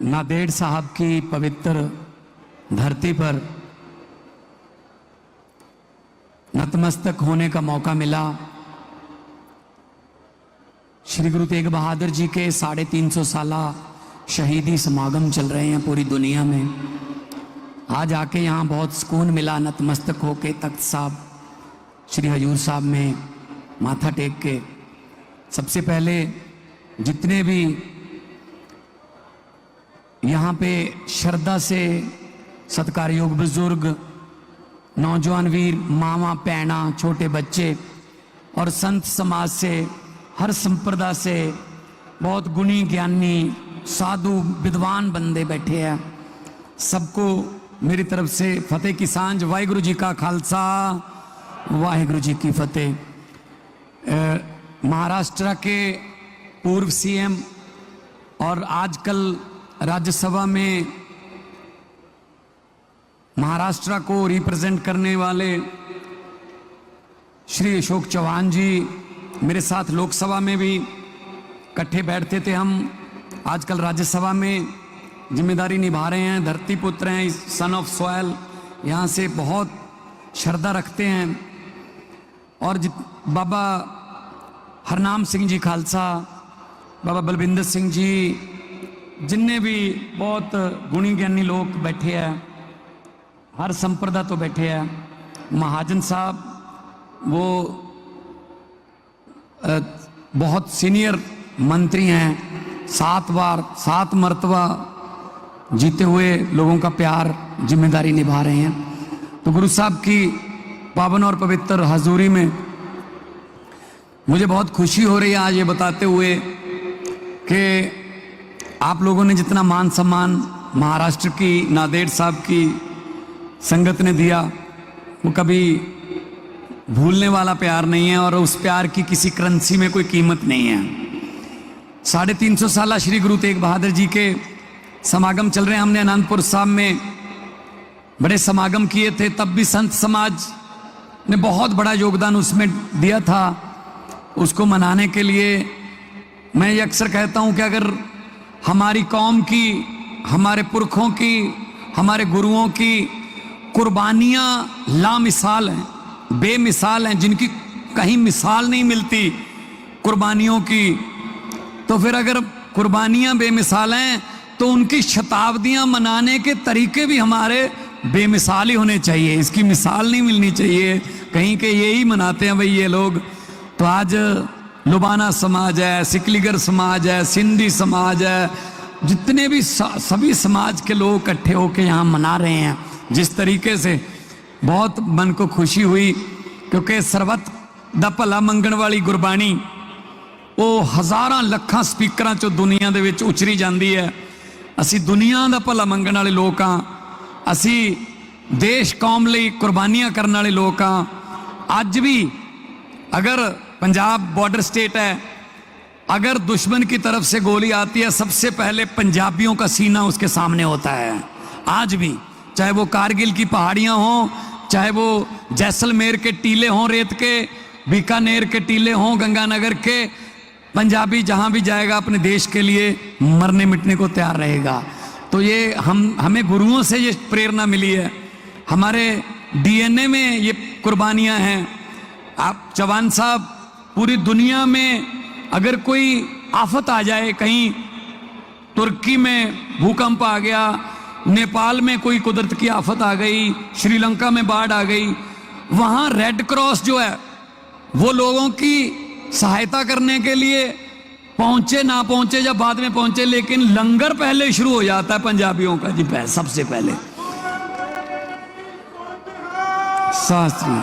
नांदेड़ साहब की पवित्र धरती पर नतमस्तक होने का मौका मिला। श्री गुरु तेग बहादुर जी के 350 साला शहीदी समागम चल रहे हैं पूरी दुनिया में। आज आके यहाँ बहुत सुकून मिला, नतमस्तक होके तख्त साहब श्री हजूर साहब में माथा टेक के। सबसे पहले जितने भी यहाँ पे श्रद्धा से सत्कारयोग बुजुर्ग, नौजवान वीर, मामा पैना, छोटे बच्चे और संत समाज से, हर संप्रदाय से बहुत गुणी ज्ञानी साधु विद्वान बंदे बैठे हैं, सबको मेरी तरफ से फतेह की सांझ। वाहिगुरु जी का खालसा, वाहिगुरु जी की फतेह। महाराष्ट्र के पूर्व सीएम और आजकल राज्यसभा में महाराष्ट्र को रिप्रेजेंट करने वाले श्री अशोक चौहान जी मेरे साथ लोकसभा में भी इकट्ठे बैठते थे। हम आजकल राज्यसभा में जिम्मेदारी निभा रहे हैं, धरती पुत्र हैं, सन ऑफ सॉयल, यहाँ से बहुत श्रद्धा रखते हैं। और बाबा हरनाम सिंह जी खालसा, बाबा बलविंदर सिंह जी, जिनने भी बहुत गुणी ज्ञानी लोग बैठे हैं, हर संप्रदाय तो बैठे हैं। महाजन साहब वो बहुत सीनियर मंत्री हैं, 7 बार 7 मर्तबा जीते हुए लोगों का प्यार जिम्मेदारी निभा रहे हैं। तो गुरु साहब की पावन और पवित्र हजूरी में मुझे बहुत खुशी हो रही है आज ये बताते हुए कि आप लोगों ने जितना मान सम्मान महाराष्ट्र की नांदेड़ साहब की संगत ने दिया, वो कभी भूलने वाला प्यार नहीं है और उस प्यार की किसी करेंसी में कोई कीमत नहीं है। 350 साल श्री गुरु तेग बहादुर जी के समागम चल रहे हैं। हमने अनंतपुर साहब में बड़े समागम किए थे, तब भी संत समाज ने बहुत बड़ा योगदान उसमें दिया था। उसको मनाने के लिए मैं ये अक्सर कहता हूँ कि अगर हमारी कौम की, हमारे पुरखों की, हमारे गुरुओं की कुर्बानियाँ लामिसाल हैं, बेमिसाल हैं, जिनकी कहीं मिसाल नहीं मिलती कुर्बानियों की, तो फिर अगर कुर्बानियाँ बेमिसाल हैं तो उनकी शताब्दियाँ मनाने के तरीके भी हमारे बेमिसाल ही होने चाहिए। इसकी मिसाल नहीं मिलनी चाहिए कहीं के यही मनाते हैं भाई ये लोग। तो आज लुबाना समाज है, सिकलीगर समाज है, सिंधी समाज है, जितने भी सभी समाज के लोग इकट्ठे होकर यहाँ मना रहे हैं जिस तरीके से, बहुत मन को खुशी हुई। क्योंकि ਸਰਬੱਤ ਦਾ ਭਲਾ ਮੰਗਣ ਵਾਲੀ ਗੁਰਬਾਣੀ ਉਹ ਹਜ਼ਾਰਾਂ ਲੱਖਾਂ ਸਪੀਕਰਾਂ ਚੋਂ ਦੁਨੀਆ ਦੇ ਵਿੱਚ ਉਚਰੀ ਜਾਂਦੀ ਹੈ। ਅਸੀਂ ਦੁਨੀਆ ਦਾ ਭਲਾ ਮੰਗਣ ਵਾਲੇ ਲੋਕ ਹਾਂ, ਅਸੀਂ ਦੇਸ਼ ਕੌਮ ਲਈ ਕੁਰਬਾਨੀਆਂ ਕਰਨ ਵਾਲੇ ਲੋਕ ਹਾਂ। ਅੱਜ ਵੀ अगर पंजाब बॉर्डर स्टेट है, अगर दुश्मन की तरफ से गोली आती है सबसे पहले पंजाबियों का सीना उसके सामने होता है। आज भी चाहे वो कारगिल की पहाड़ियाँ हों, चाहे वो जैसलमेर के टीले हों रेत के, बीकानेर के टीले हों, गंगानगर के, पंजाबी जहाँ भी जाएगा अपने देश के लिए मरने मिटने को तैयार रहेगा। तो ये हमें गुरुओं से ये प्रेरणा मिली है, हमारे DNA में ये कुर्बानियाँ हैं। आप चौहान साहब, पूरी दुनिया में अगर कोई आफत आ जाए, कहीं तुर्की में भूकंप आ गया, नेपाल में कोई कुदरत की आफत आ गई, श्रीलंका में बाढ़ आ गई, वहाँ रेड क्रॉस जो है वो लोगों की सहायता करने के लिए पहुँचे ना पहुँचे या बाद में पहुँचे, लेकिन लंगर पहले शुरू हो जाता है पंजाबियों का जी, सबसे पहले। शास्त्री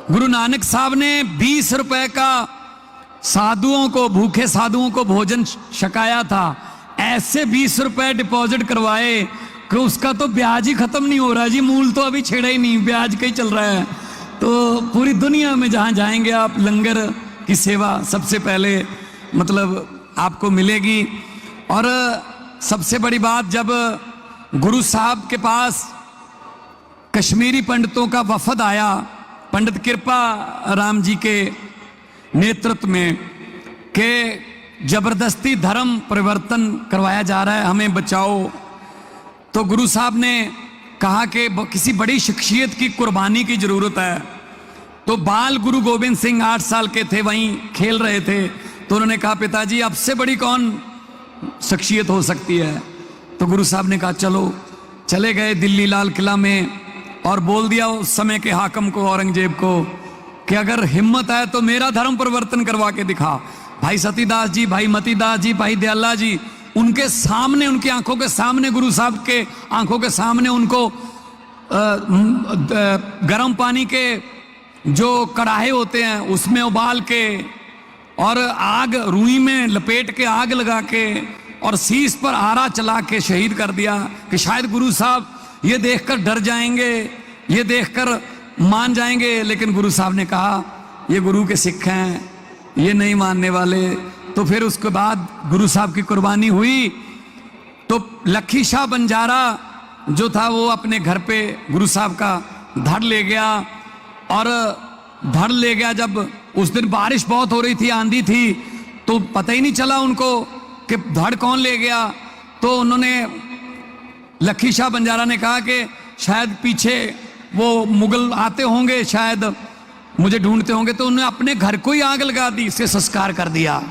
गुरु नानक साहब ने 20 रुपए का साधुओं को, भूखे साधुओं को भोजन छकाया था। ऐसे 20 रुपए डिपॉजिट करवाए कि उसका तो ब्याज ही खत्म नहीं हो रहा जी, मूल तो अभी छेड़ा ही नहीं, ब्याज का ही चल रहा है। तो पूरी दुनिया में जहाँ जाएंगे आप, लंगर की सेवा सबसे पहले मतलब आपको मिलेगी। और सबसे बड़ी बात, जब गुरु साहब के पास कश्मीरी पंडितों का वफद आया, पंडित कृपा राम जी के नेतृत्व में, के जबरदस्ती धर्म परिवर्तन करवाया जा रहा है, हमें बचाओ। तो गुरु साहब ने कहा कि किसी बड़ी शख्सियत की कुर्बानी की जरूरत है। तो बाल गुरु गोविंद सिंह 8 साल के थे, वहीं खेल रहे थे। तो उन्होंने कहा पिताजी आपसे बड़ी कौन शख्सियत हो सकती है। तो गुरु साहब ने कहा चलो। चले गए दिल्ली लाल किला में और बोल दिया उस समय के हाकम को, औरंगजेब को, कि अगर हिम्मत है तो मेरा धर्म परिवर्तन करवा के दिखा। भाई सतीदास जी, भाई मतीदास जी, भाई दयाला जी, उनके सामने, उनकी आंखों के सामने, गुरु साहब के आंखों के सामने उनको गर्म पानी के जो कड़ाहे होते हैं उसमें उबाल के और आग रुई में लपेट के आग लगा के और शीश पर आरा चला के शहीद कर दिया कि शायद गुरु साहब ये देखकर डर जाएंगे, ये देखकर मान जाएंगे। लेकिन गुरु साहब ने कहा ये गुरु के सिख हैं, ये नहीं मानने वाले। तो फिर उसके बाद गुरु साहब की कुर्बानी हुई। तो लखी शाह बंजारा जो था वो अपने घर पे गुरु साहब का धड़ ले गया। और धड़ ले गया जब उस दिन बारिश बहुत हो रही थी, आंधी थी, तो पता ही नहीं चला उनको कि धड़ कौन ले गया। तो उन्होंने, लखी शाह बंजारा ने कहा कि शायद पीछे वो मुगल आते होंगे, शायद मुझे ढूंढते होंगे। तो उन्होंने अपने घर को ही आग लगा दी, इससे संस्कार कर दिया।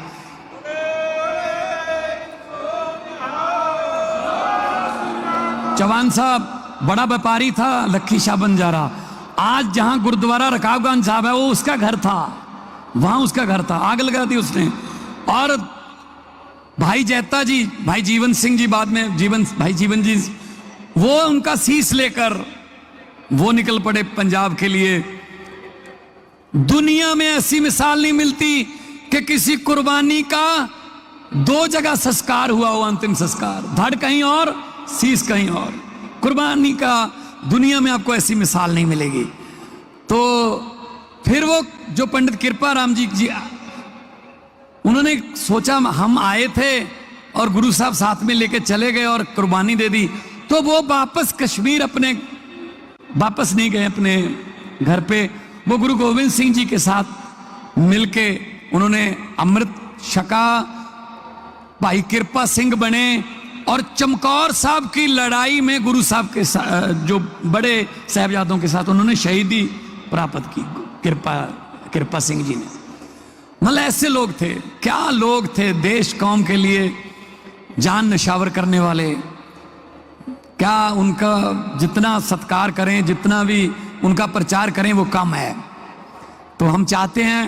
चौहान साहब बड़ा व्यापारी था, लखी शाह बंजारा। आज जहां गुरुद्वारा रकाबगंज साहब है वो उसका घर था, वहां उसका घर था, आग लगा दी उसने। और भाई जैता जी, भाई जीवन सिंह जी, बाद में भाई जीवन जी, वो उनका शीश लेकर वो निकल पड़े पंजाब के लिए। दुनिया में ऐसी मिसाल नहीं मिलती कि किसी कुर्बानी का 2 जगह संस्कार हुआ हो, अंतिम संस्कार, धड़ कहीं और शीश कहीं और। कुर्बानी का दुनिया में आपको ऐसी मिसाल नहीं मिलेगी। तो फिर वो जो पंडित कृपा राम जी उन्होंने सोचा हम आए थे और गुरु साहब साथ में लेके चले गए और कुर्बानी दे दी। तो वो वापस कश्मीर अपने वापस नहीं गए अपने घर पे। वो गुरु गोविंद सिंह जी के साथ मिलके उन्होंने अमृत छका, भाई कृपा सिंह बने और चमकौर साहब की लड़ाई में गुरु साहब के जो बड़े साहबजादों के साथ उन्होंने शहीदी प्राप्त की, कृपा सिंह जी ने। मतलब ऐसे लोग थे, क्या लोग थे, देश कौम के लिए जान निछावर करने वाले। क्या उनका जितना सत्कार करें, जितना भी उनका प्रचार करें वो कम है। तो हम चाहते हैं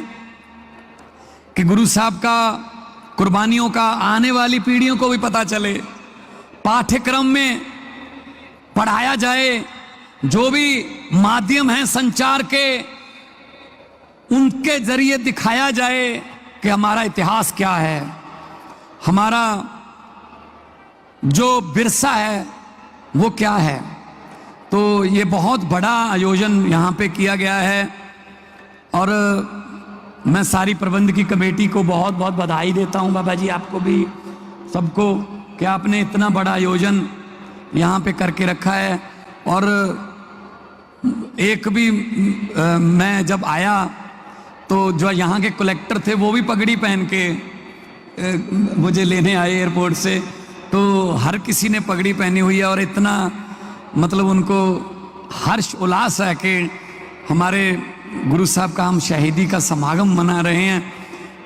कि गुरु साहब का, कुर्बानियों का आने वाली पीढ़ियों को भी पता चले, पाठ्यक्रम में पढ़ाया जाए, जो भी माध्यम हैं संचार के उनके जरिए दिखाया जाए कि हमारा इतिहास क्या है, हमारा जो विरसा है वो क्या है। तो ये बहुत बड़ा आयोजन यहाँ पे किया गया है और मैं सारी प्रबंध की कमेटी को बहुत बहुत बधाई देता हूँ, बाबा जी आपको भी, सबको, कि आपने इतना बड़ा आयोजन यहाँ पे करके रखा है। और एक भी मैं जब आया तो जो यहाँ के कलेक्टर थे वो भी पगड़ी पहन के मुझे लेने आए एयरपोर्ट से। तो हर किसी ने पगड़ी पहनी हुई है और इतना मतलब उनको हर्ष उल्लास है कि हमारे गुरु साहब का हम शहीदी का समागम मना रहे हैं।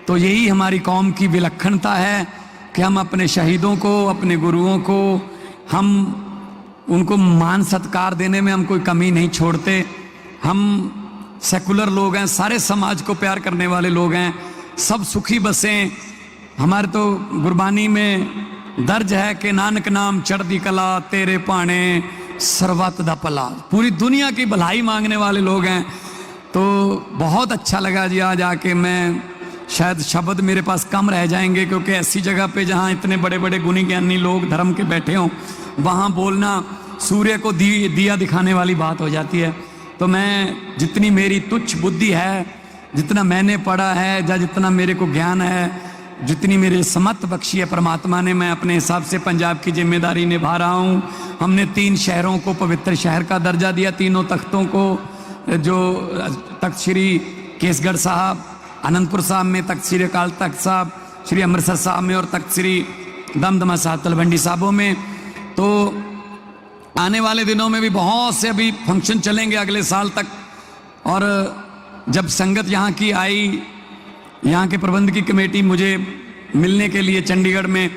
तो यही हमारी कौम की विलक्षणता है कि हम अपने शहीदों को, अपने गुरुओं को, हम उनको मान सत्कार देने में हम कोई कमी नहीं छोड़ते। हम सेकुलर लोग हैं, सारे समाज को प्यार करने वाले लोग हैं, सब सुखी बसें। हमारे तो गुरबानी में दर्ज है कि नानक नाम चढ़दी कला तेरे पाने सर्वत दा भला, पूरी दुनिया की भलाई मांगने वाले लोग हैं। तो बहुत अच्छा लगा जी आज आके। मैं शायद शब्द मेरे पास कम रह जाएंगे क्योंकि ऐसी जगह पे जहाँ इतने बड़े बड़े गुणी ज्ञानी लोग धर्म के बैठे हों वहाँ बोलना सूर्य को दिया दिखाने वाली बात हो जाती है। तो मैं, जितनी मेरी तुच्छ बुद्धि है, जितना मैंने पढ़ा है या जितना मेरे को ज्ञान है, जितनी मेरे समत बख्शी है परमात्मा ने, मैं अपने हिसाब से पंजाब की जिम्मेदारी निभा रहा हूँ। हमने 3 शहरों को पवित्र शहर का दर्जा दिया, तीनों तख्तों को, जो तख्त श्री केसगढ़ साहब, अनंतपुर साहब में तख्त श्री अकाल तख्त साहब, श्री अमृतसर साहब में और तख्त श्री दमदमा साहब तलवंडी साहबों में। तो आने वाले दिनों में भी बहुत से अभी फंक्शन चलेंगे अगले साल तक। और जब संगत यहाँ की आई, यहाँ के प्रबंध की कमेटी मुझे मिलने के लिए चंडीगढ़ में,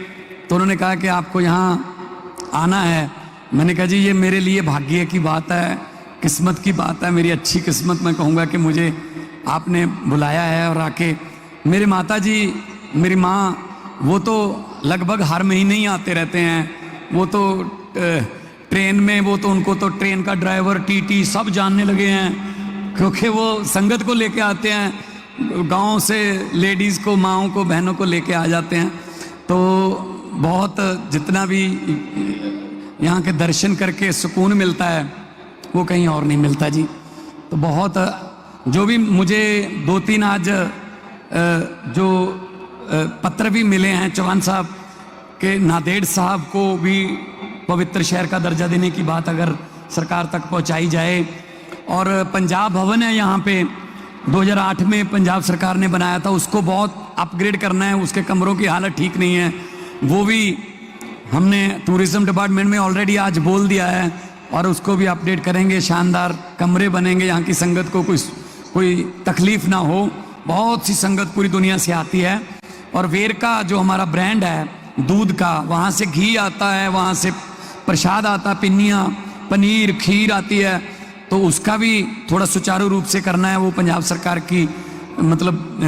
तो उन्होंने कहा कि आपको यहाँ आना है। मैंने कहा जी ये मेरे लिए भाग्य की बात है, किस्मत की बात है, मेरी अच्छी किस्मत मैं कहूँगा कि मुझे आपने बुलाया है। और आके मेरे माता जी, मेरी माँ, वो तो लगभग हर महीने ही आते रहते हैं। वो तो ट्रेन में, वो तो उनको तो ट्रेन का ड्राइवर, टीटी सब जानने लगे हैं, क्योंकि वो संगत को लेके आते हैं, गांव से लेडीज़ को, माँओं को, बहनों को लेके आ जाते हैं। तो बहुत जितना भी यहाँ के दर्शन करके सुकून मिलता है वो कहीं और नहीं मिलता जी। तो बहुत जो भी मुझे 2-3 आज जो पत्र भी मिले हैं चौहान साहब के, नांदेड़ साहब को भी पवित्र शहर का दर्जा देने की बात अगर सरकार तक पहुंचाई जाए। और पंजाब भवन है यहाँ पे, 2008 में पंजाब सरकार ने बनाया था, उसको बहुत अपग्रेड करना है, उसके कमरों की हालत ठीक नहीं है। वो भी हमने टूरिज्म डिपार्टमेंट में ऑलरेडी आज बोल दिया है और उसको भी अपडेट करेंगे। शानदार कमरे बनेंगे, यहाँ की संगत को कोई तकलीफ ना हो। बहुत सी संगत पूरी दुनिया से आती है। और वेरका जो हमारा ब्रांड है दूध का, वहाँ से घी आता है, वहाँ से प्रसाद आता, पिन्नियाँ, पनीर, खीर आती है। तो उसका भी थोड़ा सुचारू रूप से करना है। वो पंजाब सरकार की मतलब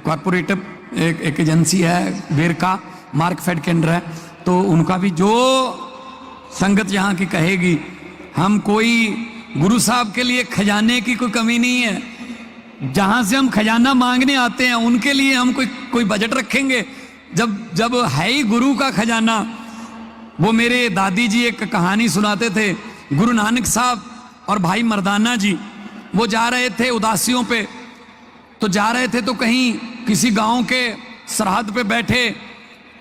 कॉरपोरेटिव एक एजेंसी है, वेरका मार्कफेड के अंडर है। तो उनका भी जो संगत यहाँ की कहेगी, हम कोई गुरु साहब के लिए खजाने की कोई कमी नहीं है। जहाँ से हम खजाना मांगने आते हैं उनके लिए हम कोई बजट रखेंगे। जब है ही गुरु का खजाना। वो मेरे दादी जी एक कहानी सुनाते थे, गुरु नानक साहब और भाई मर्दाना जी, वो जा रहे थे उदासियों पे, तो जा रहे थे तो कहीं किसी गांव के सरहद पे बैठे,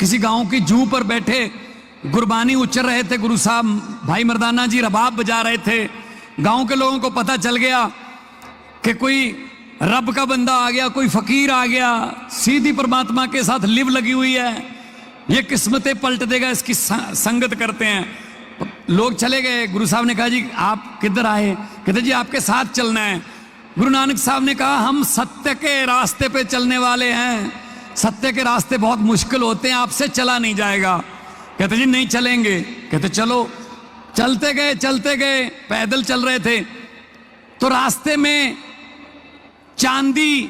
किसी गांव की जू पर बैठे गुरबानी उच्चर रहे थे गुरु साहब। भाई मर्दाना जी रबाब बजा रहे थे। गांव के लोगों को पता चल गया कि कोई रब का बंदा आ गया, कोई फकीर आ गया, सीधी परमात्मा के साथ लिव लगी हुई है, ये किस्मतें पलट देगा, इसकी संगत करते हैं। लोग चले गए। गुरु साहब ने कहा जी आप किधर आए? कहते जी आपके साथ चलना है। गुरु नानक साहब ने कहा हम सत्य के रास्ते पे चलने वाले हैं, सत्य के रास्ते बहुत मुश्किल होते हैं, आपसे चला नहीं जाएगा। कहते जी नहीं चलेंगे। कहते चलो। चलते गए, पैदल चल रहे थे तो रास्ते में चांदी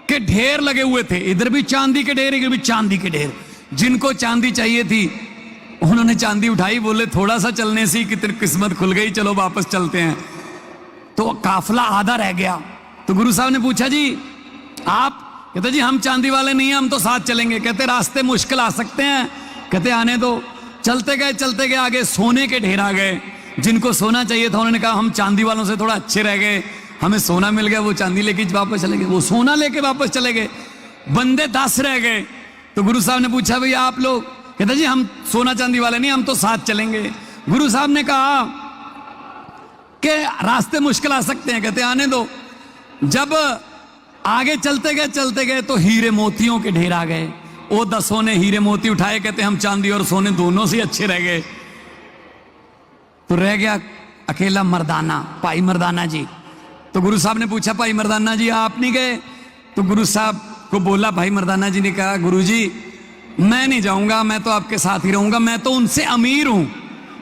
के ढेर लगे हुए थे। इधर भी चांदी के ढेर, इधर भी चांदी के ढेर। जिनको चांदी चाहिए थी उन्होंने चांदी उठाई, बोले थोड़ा सा चलने से कितनी किस्मत खुल गई, चलो वापस चलते हैं। तो काफिला आधा रह गया। तो गुरु साहब ने पूछा जी आप? कहते जी हम चांदी वाले नहीं हैं, हम तो साथ चलेंगे। कहते रास्ते मुश्किल आ सकते हैं। कहते आने दो। चलते गए आगे सोने के ढेर आ गए। जिनको सोना चाहिए था उन्होंने कहा हम चांदी वालों से थोड़ा अच्छे रह गए, हमें सोना मिल गया, वो चांदी लेके वापस चले गए। वो सोना लेके वापस चले गए, बंदे 10 रह गए। तो गुरु साहब ने पूछा भैया आप लोग? कहते जी हम सोना चांदी वाले नहीं, हम तो साथ चलेंगे। गुरु साहब ने कहा कि रास्ते मुश्किल आ सकते हैं। कहते आने दो। जब आगे चलते गए तो हीरे मोतियों के ढेर आ गए। वो 10 ने हीरे मोती उठाए। कहते हम चांदी और सोने दोनों से अच्छे रह गए। तो रह गया अकेला मर्दाना, भाई मर्दाना जी। तो गुरु साहब ने पूछा भाई मर्दाना जी आप नहीं गए? तो गुरु साहब को बोला, भाई मर्दाना जी ने कहा गुरु जी मैं नहीं जाऊंगा, मैं तो आपके साथ ही रहूंगा, मैं तो उनसे अमीर हूं।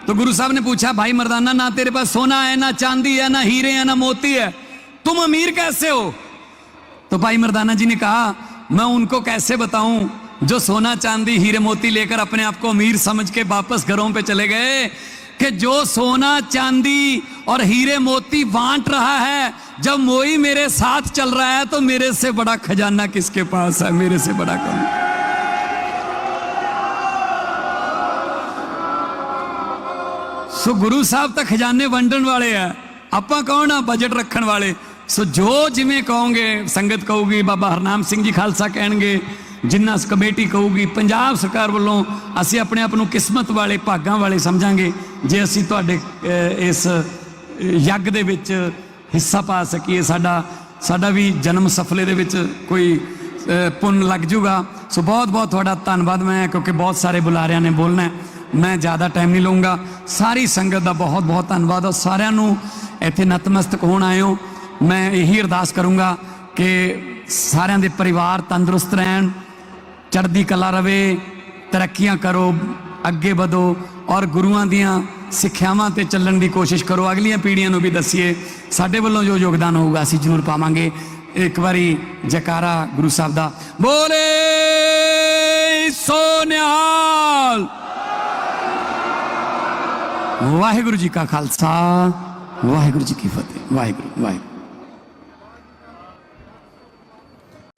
तो गुरु साहब ने पूछा भाई मर्दाना ना तेरे पास सोना है, ना चांदी है, ना हीरे है, ना मोती है, तुम अमीर कैसे हो? तो भाई मर्दाना जी ने कहा मैं उनको कैसे बताऊं जो सोना चांदी हीरे मोती लेकर अपने आप को अमीर समझ के वापस घरों पे चले गए, कि जो सोना चांदी और हीरे मोती बांट रहा है, जब मोई मेरे साथ चल रहा है तो मेरे से बड़ा खजाना किसके पास है, मेरे से बड़ा कौन? सो गुरु साहब तो खजाने वंडन वाले है, ਆਪਾਂ कौन आ बजट रखन वाले। सो जो जिमें कहोगे, संगत कहूगी, बाबा हरनाम सिंह जी खालसा कहणगे, जिन्ना कमेटी कहूगी, पंजाब सरकार वालों असी अपने आप किस्मत वाले भागां वाले समझांगे जे असी तुहाडे इस यज्ञ दे विच हिस्सा पा सकीए, साडा भी जन्म सफले दे विच कोई पुन लग जूगा। सो बहुत बहुत थोड़ा धन्यवाद। मैं क्योंकि बहुत सारे बुलारियां ने बोलना है, मैं ज़्यादा टाइम नहीं लूँगा। सारी संगत का बहुत बहुत धन्यवाद और सारिਆਂ ਨੂੰ ਇੱਥੇ नतमस्तक होण आए हो। मैं यही अरदास करूँगा कि सारिਆਂ ਦੇ परिवार तंदुरुस्त रहन, चढ़दी कला रवे, तरक्कियां करो, अगे बढ़ो और गुरुआं दियां सिक्ख्यावां ते चलण की कोशिश करो। अगलियां पीढ़ियां नूं भी दसीए साडे वल्लों जो योगदान होगा असीं जरूर पावांगे। एक बारी जयकारा गुरु साहब दा बोले सो निहाल। वाहिगुरु जी का खालसा, वाहिगुरु जी की फतेह। वाहिगुरु वाहिगुरु।